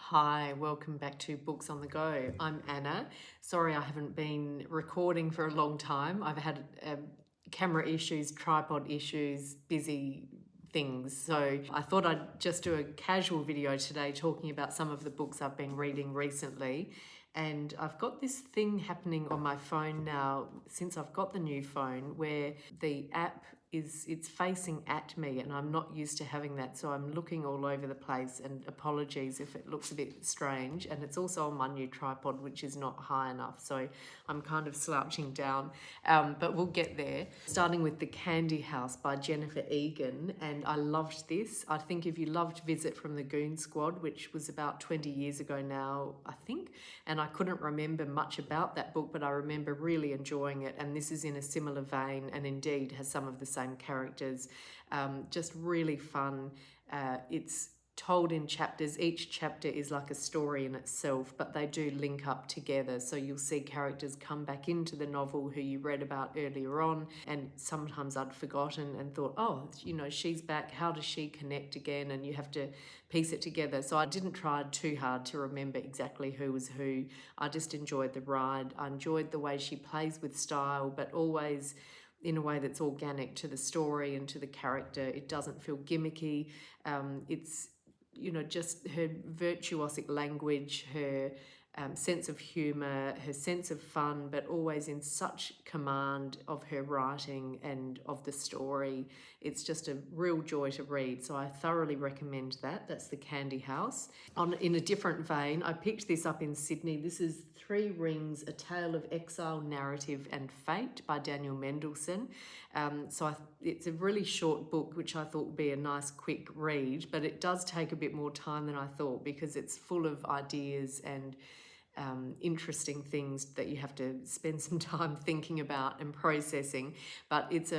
Hi, welcome back to Books on the Go. I'm Anna. Sorry I haven't been recording for a long time. I've had camera issues, tripod issues, busy things. So I thought I'd just do a casual video today talking about some of the books I've been reading recently. And I've got this thing happening on my phone now since I've got the new phone where the app it's facing at me and I'm not used to having that, so I'm looking all over the place, and apologies if it looks a bit strange. And it's also on my new tripod, which is not high enough, so I'm kind of slouching down, but we'll get there. Starting with The Candy House by Jennifer Egan, and I loved this. I think if you loved Visit from the Goon Squad, which was about 20 years ago now, I think, and I couldn't remember much about that book, but I remember really enjoying it, and this is in a similar vein and indeed has some of the same characters. Just really fun. It's told in chapters. Each chapter is like a story in itself, but they do link up together. So you'll see characters come back into the novel who you read about earlier on, and sometimes I'd forgotten and thought, oh, she's back. How does she connect again? And you have to piece it together. So I didn't try too hard to remember exactly who was who. I just enjoyed the ride. I enjoyed the way she plays with style, but always in a way that's organic to the story and to the character. It doesn't feel gimmicky. It's just her virtuosic language, her sense of humour, her sense of fun, but always in such command of her writing and of the story. It's just a real joy to read, so I thoroughly recommend that. That's The Candy House. In a different vein, I picked this up in Sydney. This is Three Rings, A Tale of Exile, Narrative and Fate by Daniel Mendelsohn. It's a really short book, which I thought would be a nice quick read, but it does take a bit more time than I thought because it's full of ideas and interesting things that you have to spend some time thinking about and processing. But it's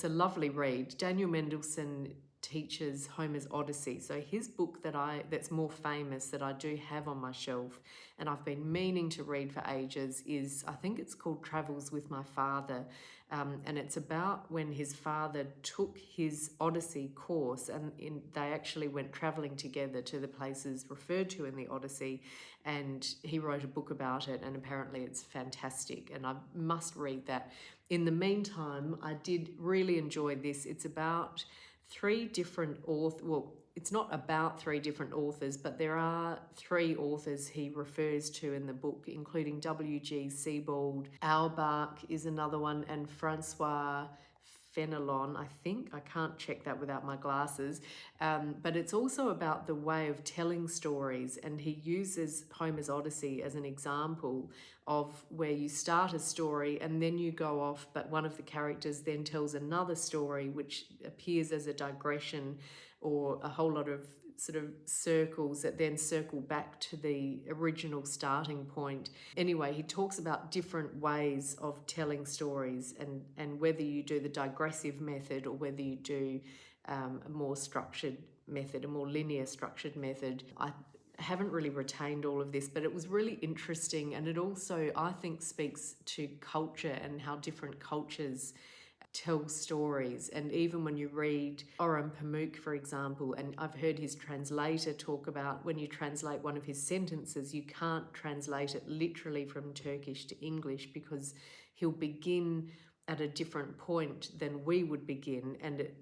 a lovely read. Daniel Mendelsohn teaches Homer's Odyssey. So his book that's more famous that I do have on my shelf and I've been meaning to read for ages is, I think it's called Travels with My Father. And it's about when his father took his Odyssey course and they actually went travelling together to the places referred to in the Odyssey, and he wrote a book about it, and apparently it's fantastic and I must read that. In the meantime, I did really enjoy this. It's about three different it's not about three different authors, but there are three authors he refers to in the book, including W.G. Sebald. Auerbach is another one, and Francois Fenelon, I think. I can't check that without my glasses. But it's also about the way of telling stories, and he uses Homer's Odyssey as an example of where you start a story and then you go off, but one of the characters then tells another story which appears as a digression or a whole lot of sort of circles that then circle back to the original starting point. Anyway, he talks about different ways of telling stories and whether you do the digressive method or whether you do a more structured method, a more linear structured method. I haven't really retained all of this, but it was really interesting, and it also, I think, speaks to culture and how different cultures tell stories. And even when you read Orhan Pamuk, for example, and I've heard his translator talk about when you translate one of his sentences, you can't translate it literally from Turkish to English because he'll begin at a different point than we would begin, and it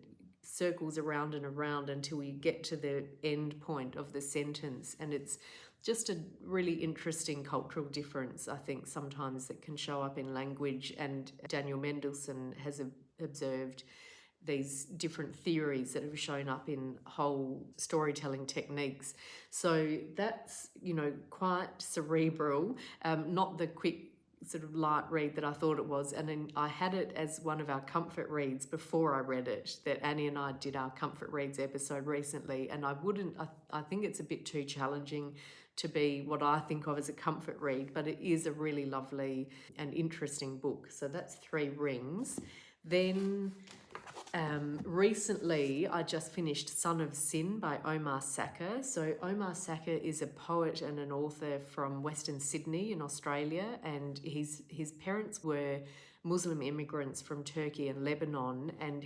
circles around and around until you get to the end point of the sentence. And it's just a really interesting cultural difference, I think, sometimes that can show up in language. And Daniel Mendelsohn has observed these different theories that have shown up in whole storytelling techniques. So that's, quite cerebral, not the quick sort of light read that I thought it was. And then I had it as one of our comfort reads before I read it, that Annie and I did our comfort reads episode recently, and I think it's a bit too challenging to be what I think of as a comfort read, but it is a really lovely and interesting book. So that's Three Rings. Then recently I just finished Son of Sin by Omar Sakr. So Omar Sakr is a poet and an author from Western Sydney in Australia, and his parents were Muslim immigrants from Turkey and Lebanon, and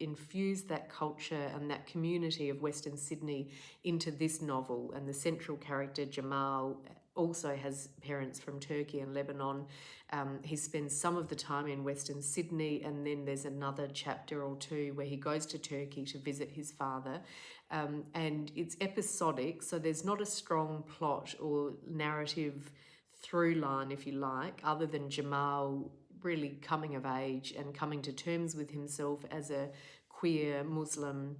infused that culture and that community of Western Sydney into this novel. And the central character, Jamal, also has parents from Turkey and Lebanon. He spends some of the time in Western Sydney, and then there's another chapter or two where he goes to Turkey to visit his father. And it's episodic, so there's not a strong plot or narrative through line, if you like, other than Jamal really coming of age and coming to terms with himself as a queer Muslim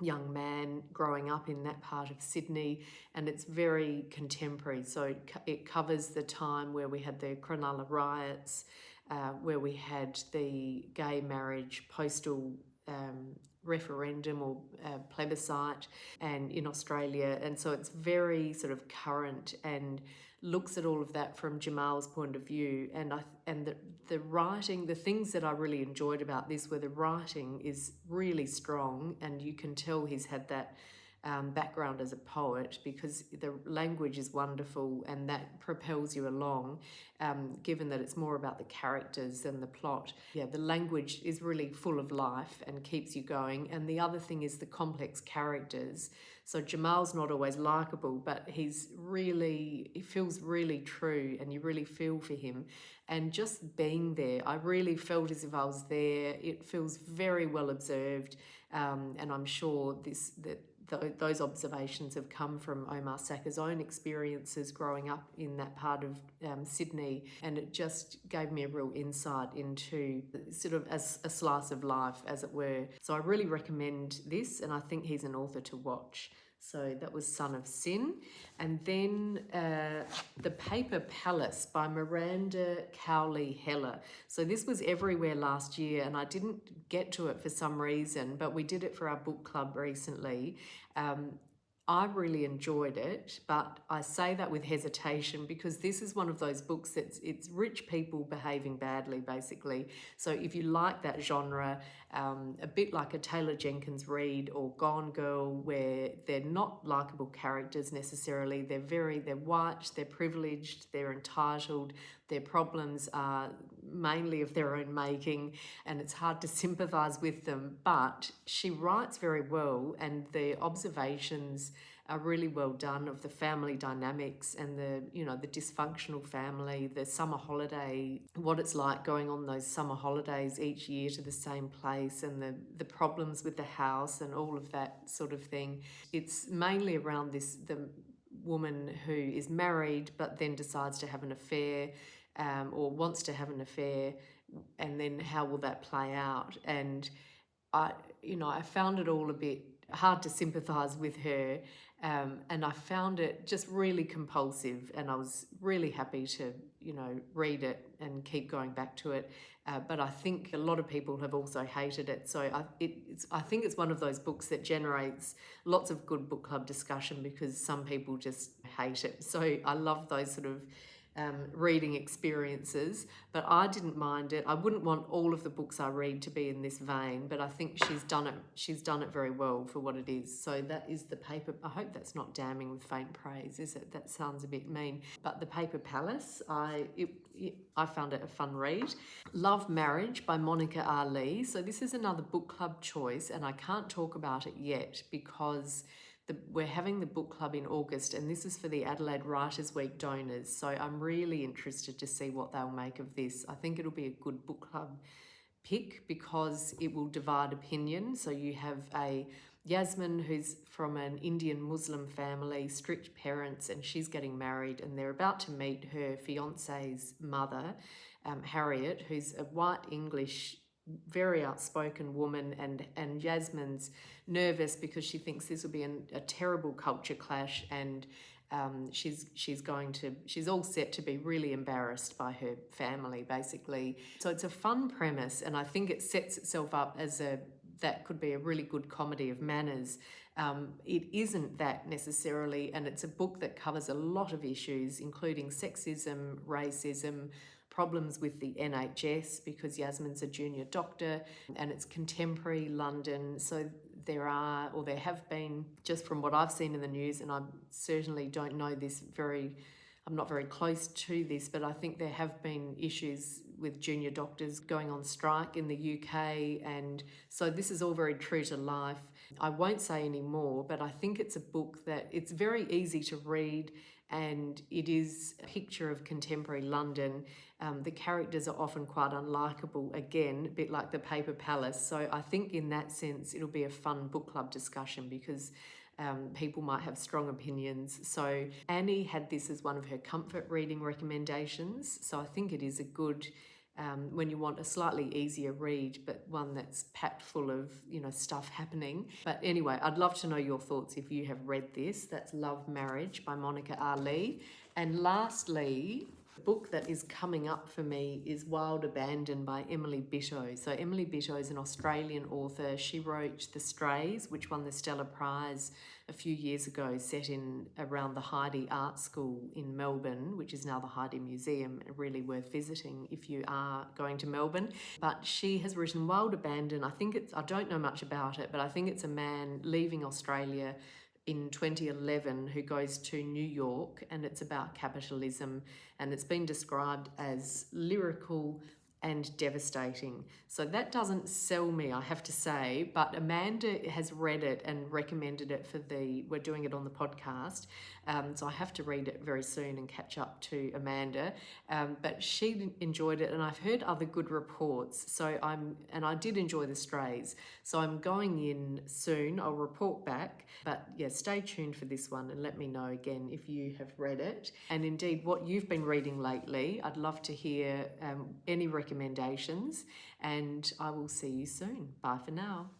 young man growing up in that part of Sydney. And it's very contemporary, so it covers the time where we had the Cronulla riots, where we had the gay marriage postal referendum or plebiscite, and in Australia. And so it's very sort of current and looks at all of that from Jamal's point of view. And the writing, the things that I really enjoyed about this were the writing is really strong, and you can tell he's had that background as a poet, because the language is wonderful and that propels you along, given that it's more about the characters than the plot. Yeah, the language is really full of life and keeps you going. And the other thing is the complex characters. So Jamal's not always likeable, but he feels really true, and you really feel for him. And just being there, I really felt as if I was there. It feels very well observed, and I'm sure those observations have come from Omar Sakr's own experiences growing up in that part of Sydney, and it just gave me a real insight into sort of as a slice of life, as it were. So I really recommend this, and I think he's an author to watch. So that was Son of Sin. And then The Paper Palace by Miranda Cowley Heller. So this was everywhere last year, and I didn't get to it for some reason, but we did it for our book club recently. I really enjoyed it, but I say that with hesitation because this is one of those books it's rich people behaving badly, basically. So if you like that genre, a bit like a Taylor Jenkins Reid or Gone Girl, where they're not likeable characters necessarily, they're white, they're privileged, they're entitled, their problems are mainly of their own making, and it's hard to sympathise with them. But she writes very well, and the observations are really well done of the family dynamics and the dysfunctional family, the summer holiday, what it's like going on those summer holidays each year to the same place, and the problems with the house and all of that sort of thing. It's mainly around the woman who is married but then decides to have an affair, or wants to have an affair, and then how will that play out? And I found it all a bit hard to sympathise with her, and I found it just really compulsive, and I was really happy to read it and keep going back to it. But I think a lot of people have also hated it. So I think it's one of those books that generates lots of good book club discussion because some people just hate it. So I love those sort of reading experiences, but I didn't mind it. I wouldn't want all of the books I read to be in this vein, but I think she's done it very well for what it is. So that is The Paper. I hope that's not damning with faint praise, is it? That sounds a bit mean. But The Paper Palace, I found it a fun read. Love Marriage by Monica Ali. So this is another book club choice, and I can't talk about it yet because we're having the book club in August, and this is for the Adelaide Writers' Week donors. So I'm really interested to see what they'll make of this. I think it'll be a good book club pick because it will divide opinion. So you have a Yasmin who's from an Indian Muslim family, strict parents, and she's getting married, and they're about to meet her fiance's mother, Harriet, who's a white English very outspoken woman, and Yasmin's nervous because she thinks this will be a terrible culture clash, and she's all set to be really embarrassed by her family, basically. So it's a fun premise, and I think it sets itself up as that could be a really good comedy of manners. It isn't that necessarily, and it's a book that covers a lot of issues, including sexism, racism, problems with the NHS because Yasmin's a junior doctor, and it's contemporary London. So there have been, just from what I've seen in the news, and I certainly don't know this I'm not very close to this, but I think there have been issues with junior doctors going on strike in the UK. And so this is all very true to life. I won't say any more, but I think it's a book that it's very easy to read, and it is a picture of contemporary London. The characters are often quite unlikable, again, a bit like The Paper Palace. So I think in that sense, it'll be a fun book club discussion because people might have strong opinions. So Annie had this as one of her comfort reading recommendations. So I think it is a good, when you want a slightly easier read, but one that's packed full of, stuff happening. But anyway, I'd love to know your thoughts if you have read this. That's Love Marriage by Monica R. Lee. And lastly, the book that is coming up for me is Wild Abandon by Emily Bitto. So Emily Bitto is an Australian author. She wrote The Strays, which won the Stella Prize a few years ago, set in around the Heidi Art School in Melbourne, which is now the Heidi Museum, really worth visiting if you are going to Melbourne. But she has written Wild Abandon. I don't know much about it, but I think it's a man leaving Australia in 2011 who goes to New York, and it's about capitalism, and it's been described as lyrical and devastating. So that doesn't sell me, I have to say, but Amanda has read it and recommended it we're doing it on the podcast. So I have to read it very soon and catch up to Amanda. But she enjoyed it, and I've heard other good reports. And I did enjoy The Strays. So I'm going in soon. I'll report back. But yeah, stay tuned for this one and let me know again if you have read it. And indeed, what you've been reading lately. I'd love to hear any recommendations, and I will see you soon. Bye for now.